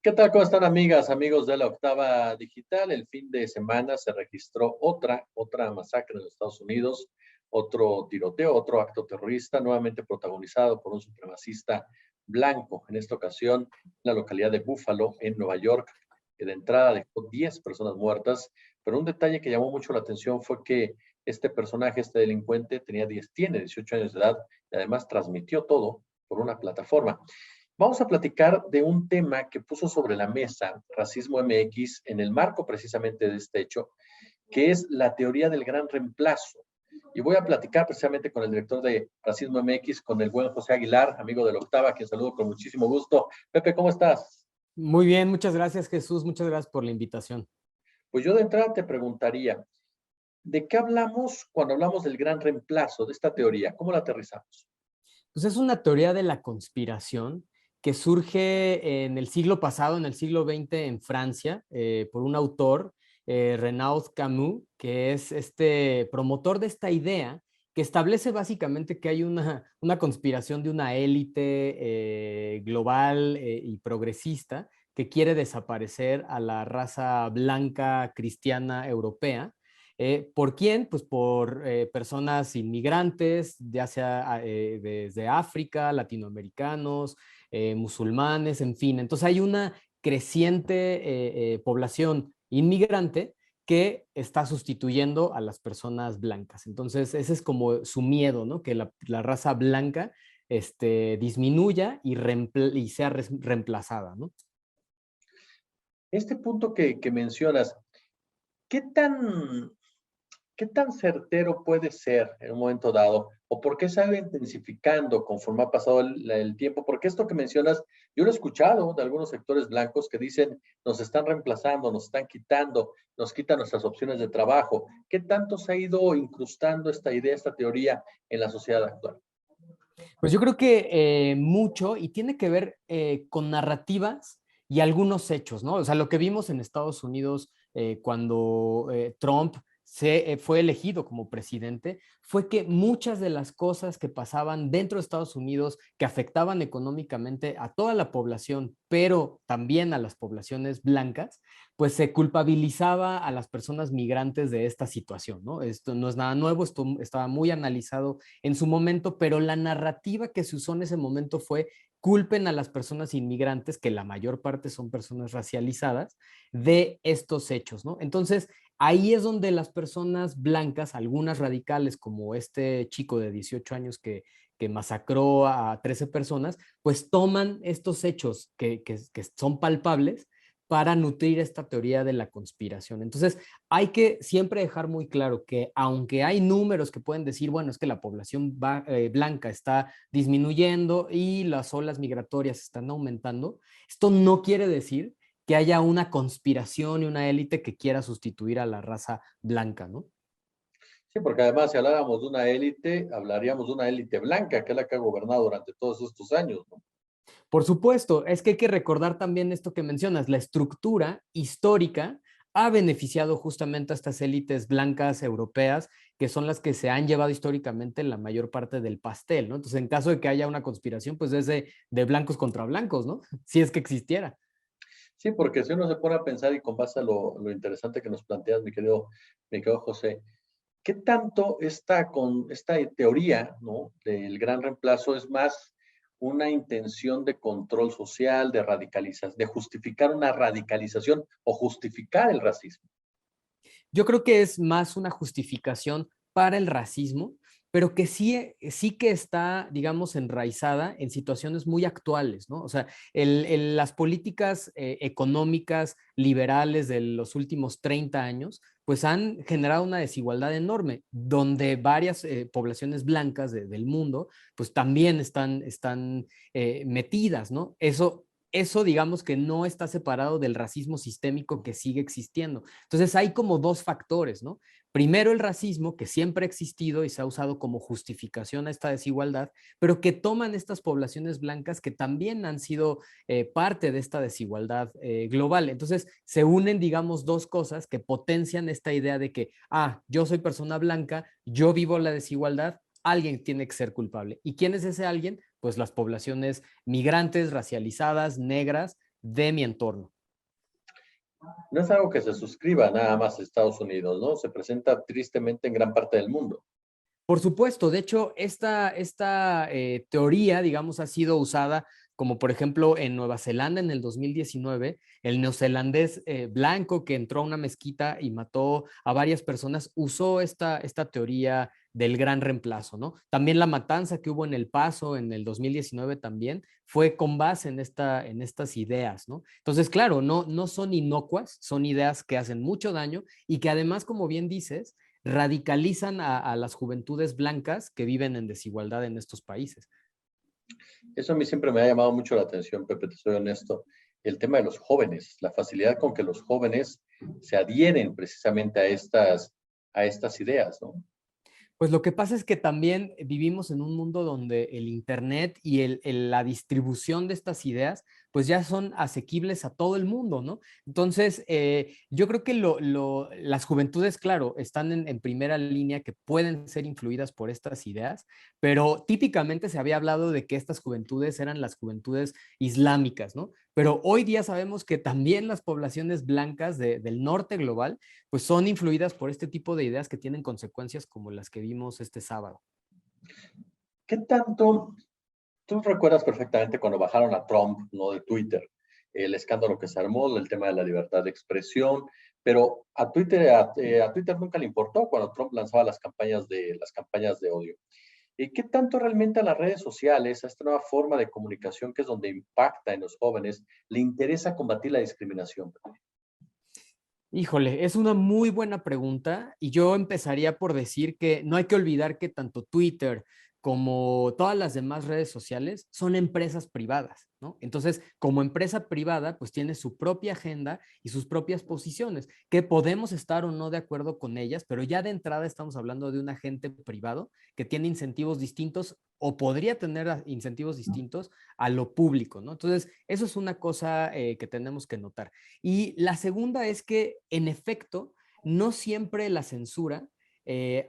¿Qué tal? ¿Cómo están amigas, amigos de la Octava Digital? El fin de semana se registró otra masacre en los Estados Unidos, otro tiroteo, otro acto terrorista, nuevamente protagonizado por un supremacista blanco, en esta ocasión en la localidad de Buffalo, en Nueva York, que de entrada dejó 10 personas muertas, pero un detalle que llamó mucho la atención fue que este personaje, este delincuente, tiene 18 años de edad y además transmitió todo por una plataforma. Vamos a platicar de un tema que puso sobre la mesa Racismo MX en el marco precisamente de este hecho, que es la teoría del gran reemplazo. Y voy a platicar precisamente con el director de Racismo MX, con el buen José Aguilar, amigo de la Octava, a quien saludo con muchísimo gusto. Pepe, ¿cómo estás? Muy bien, muchas gracias Jesús, muchas gracias por la invitación. Pues yo de entrada te preguntaría, ¿de qué hablamos cuando hablamos del gran reemplazo, de esta teoría? ¿Cómo la aterrizamos? Pues es una teoría de la conspiración que surge en el siglo pasado, en el siglo XX en Francia, por un autor, Renaud Camus, que es este promotor de esta idea que establece básicamente que hay una conspiración de una élite global y progresista que quiere desaparecer a la raza blanca cristiana europea. ¿Por quién? Pues por personas inmigrantes, ya sea desde África, latinoamericanos, musulmanes, en fin. Entonces hay una creciente población inmigrante que está sustituyendo a las personas blancas. Entonces ese es como su miedo, ¿no? Que la raza blanca disminuya y sea reemplazada, ¿no? Este punto que mencionas, ¿qué tan ¿qué tan certero puede ser en un momento dado? ¿O por qué se ha ido intensificando conforme ha pasado el tiempo? Porque esto que mencionas, yo lo he escuchado de algunos sectores blancos que dicen, nos están reemplazando, nos están quitando, nos quitan nuestras opciones de trabajo. ¿Qué tanto se ha ido incrustando esta idea, esta teoría en la sociedad actual? Pues yo creo que mucho y tiene que ver con narrativas y algunos hechos, ¿no? O sea, lo que vimos en Estados Unidos cuando Trump fue elegido como presidente fue que muchas de las cosas que pasaban dentro de Estados Unidos que afectaban económicamente a toda la población, pero también a las poblaciones blancas, pues se culpabilizaba a las personas migrantes de esta situación, ¿no? Esto no es nada nuevo, esto estaba muy analizado en su momento, pero la narrativa que se usó en ese momento fue culpen a las personas inmigrantes, que la mayor parte son personas racializadas, de estos hechos, ¿no? Entonces, ahí es donde las personas blancas, algunas radicales, como este chico de 18 años que masacró a 13 personas, pues toman estos hechos que son palpables para nutrir esta teoría de la conspiración. Entonces, hay que siempre dejar muy claro que aunque hay números que pueden decir, bueno, es que la población blanca está disminuyendo y las olas migratorias están aumentando, esto no quiere decir que haya una conspiración y una élite que quiera sustituir a la raza blanca, ¿no? Sí, porque además si habláramos de una élite, hablaríamos de una élite blanca, que es la que ha gobernado durante todos estos años, ¿no? Por supuesto, es que hay que recordar también esto que mencionas, la estructura histórica ha beneficiado justamente a estas élites blancas europeas, que son las que se han llevado históricamente la mayor parte del pastel, ¿no? Entonces, en caso de que haya una conspiración, pues es de blancos contra blancos, ¿no? Si es que existiera. Sí, porque si uno se pone a pensar y con base a lo interesante que nos planteas, mi querido José, ¿qué tanto esta teoría, ¿no? Del gran reemplazo es más una intención de control social, de radicalización, de justificar una radicalización o justificar el racismo? Yo creo que es más una justificación para el racismo, pero que sí que está, digamos, enraizada en situaciones muy actuales, ¿no? O sea, las políticas económicas liberales de los últimos 30 años, pues han generado una desigualdad enorme, donde varias poblaciones blancas del mundo, pues también están metidas, ¿no? Eso, digamos que no está separado del racismo sistémico que sigue existiendo. Entonces hay como dos factores, ¿no? Primero el racismo, que siempre ha existido y se ha usado como justificación a esta desigualdad, pero que toman estas poblaciones blancas que también han sido parte de esta desigualdad global. Entonces se unen, digamos, dos cosas que potencian esta idea de que, yo soy persona blanca, yo vivo la desigualdad, alguien tiene que ser culpable. ¿Y quién es ese alguien? Pues las poblaciones migrantes, racializadas, negras, de mi entorno. No es algo que se suscriba nada más a Estados Unidos, ¿no? Se presenta tristemente en gran parte del mundo. Por supuesto, de hecho, esta teoría, digamos, ha sido usada como por ejemplo en Nueva Zelanda en el 2019, el neozelandés blanco que entró a una mezquita y mató a varias personas, usó esta teoría del gran reemplazo, ¿no? También la matanza que hubo en El Paso en el 2019 también fue con base en estas ideas, ¿no? Entonces, claro, no son inocuas, son ideas que hacen mucho daño y que además, como bien dices, radicalizan a las juventudes blancas que viven en desigualdad en estos países. Eso a mí siempre me ha llamado mucho la atención, Pepe, te soy honesto. El tema de los jóvenes, la facilidad con que los jóvenes se adhieren precisamente a estas ideas, ¿no? Pues lo que pasa es que también vivimos en un mundo donde el Internet y la distribución de estas ideas pues ya son asequibles a todo el mundo, ¿no? Entonces, yo creo que las juventudes, claro, están en primera línea que pueden ser influidas por estas ideas, pero típicamente se había hablado de que estas juventudes eran las juventudes islámicas, ¿no? Pero hoy día sabemos que también las poblaciones blancas del norte global pues son influidas por este tipo de ideas que tienen consecuencias como las que vimos este sábado. ¿Qué tanto? Tú recuerdas perfectamente cuando bajaron a Trump, ¿no? De Twitter, el escándalo que se armó, el tema de la libertad de expresión, pero a Twitter nunca le importó cuando Trump lanzaba las campañas de odio. ¿Y qué tanto realmente a las redes sociales, a esta nueva forma de comunicación que es donde impacta en los jóvenes, le interesa combatir la discriminación? Híjole, es una muy buena pregunta y yo empezaría por decir que no hay que olvidar que tanto Twitter como todas las demás redes sociales son empresas privadas, ¿no? Entonces, como empresa privada, pues tiene su propia agenda y sus propias posiciones, que podemos estar o no de acuerdo con ellas, pero ya de entrada estamos hablando de un agente privado que tiene incentivos distintos o podría tener incentivos distintos a lo público, ¿no? Entonces, eso es una cosa que tenemos que notar. Y la segunda es que, en efecto, no siempre la censura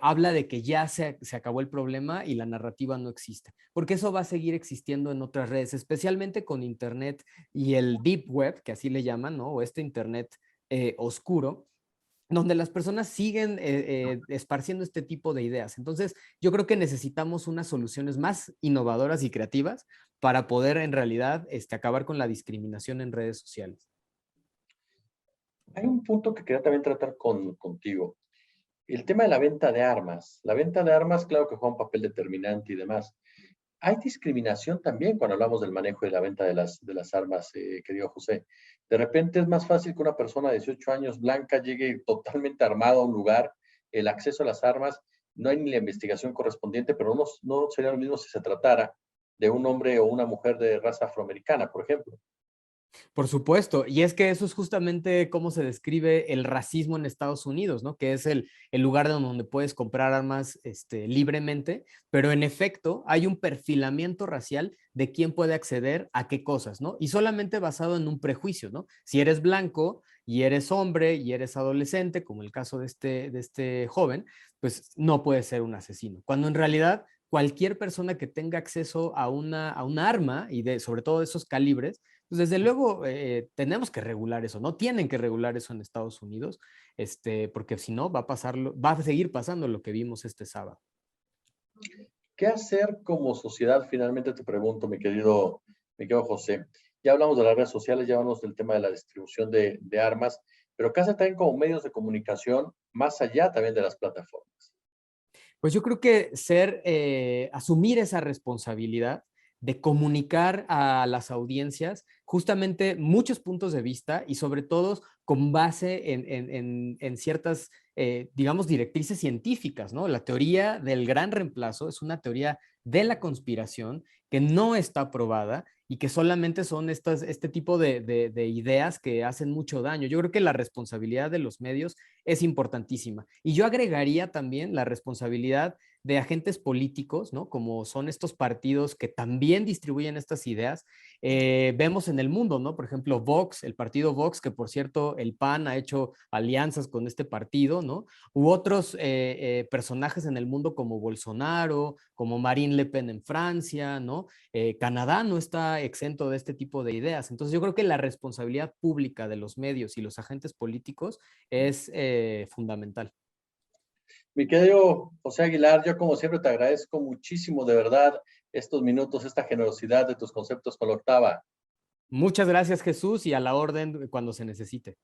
habla de que ya se acabó el problema y la narrativa no existe, porque eso va a seguir existiendo en otras redes, especialmente con Internet y el Deep Web, que así le llaman, ¿no? O este Internet oscuro, donde las personas siguen esparciendo este tipo de ideas. Entonces, yo creo que necesitamos unas soluciones más innovadoras y creativas para poder en realidad acabar con la discriminación en redes sociales. Hay un punto que quería también tratar contigo. El tema de la venta de armas. La venta de armas, claro que juega un papel determinante y demás. Hay discriminación también cuando hablamos del manejo y la venta de las armas, querido José. De repente es más fácil que una persona de 18 años blanca llegue totalmente armado a un lugar, el acceso a las armas, no hay ni la investigación correspondiente, pero no sería lo mismo si se tratara de un hombre o una mujer de raza afroamericana, por ejemplo. Por supuesto, y es que eso es justamente cómo se describe el racismo en Estados Unidos, ¿no? Que es el lugar donde puedes comprar armas libremente, pero en efecto hay un perfilamiento racial de quién puede acceder a qué cosas, ¿no? Y solamente basado en un prejuicio, ¿no? Si eres blanco y eres hombre y eres adolescente, como el caso de este joven, pues no puedes ser un asesino, cuando en realidad cualquier persona que tenga acceso a una arma y sobre todo de esos calibres, pues desde luego tenemos que regular eso, ¿no? Tienen que regular eso en Estados Unidos, porque si no va a seguir pasando lo que vimos este sábado. ¿Qué hacer como sociedad? Finalmente te pregunto, mi querido José. Ya hablamos de las redes sociales, ya hablamos del tema de la distribución de armas, pero ¿qué hacer también como medios de comunicación más allá también de las plataformas? Pues yo creo que asumir esa responsabilidad de comunicar a las audiencias justamente muchos puntos de vista y sobre todo con base en ciertas, digamos, directrices científicas, ¿no? La teoría del gran reemplazo es una teoría de la conspiración que no está probada y que solamente son este tipo de ideas que hacen mucho daño. Yo creo que la responsabilidad de los medios es importantísima. Y yo agregaría también la responsabilidad de agentes políticos, ¿no? Como son estos partidos que también distribuyen estas ideas. Vemos en el mundo, ¿no? Por ejemplo, Vox, el partido Vox, que por cierto el PAN ha hecho alianzas con este partido, ¿no? U otros personajes en el mundo como Bolsonaro, como Marine Le Pen en Francia, ¿no? Canadá no está exento de este tipo de ideas. Entonces yo creo que la responsabilidad pública de los medios y los agentes políticos es fundamental. Mi querido José Aguilar, yo como siempre te agradezco muchísimo de verdad estos minutos, esta generosidad de tus conceptos con la octava. Muchas gracias, Jesús, y a la orden cuando se necesite.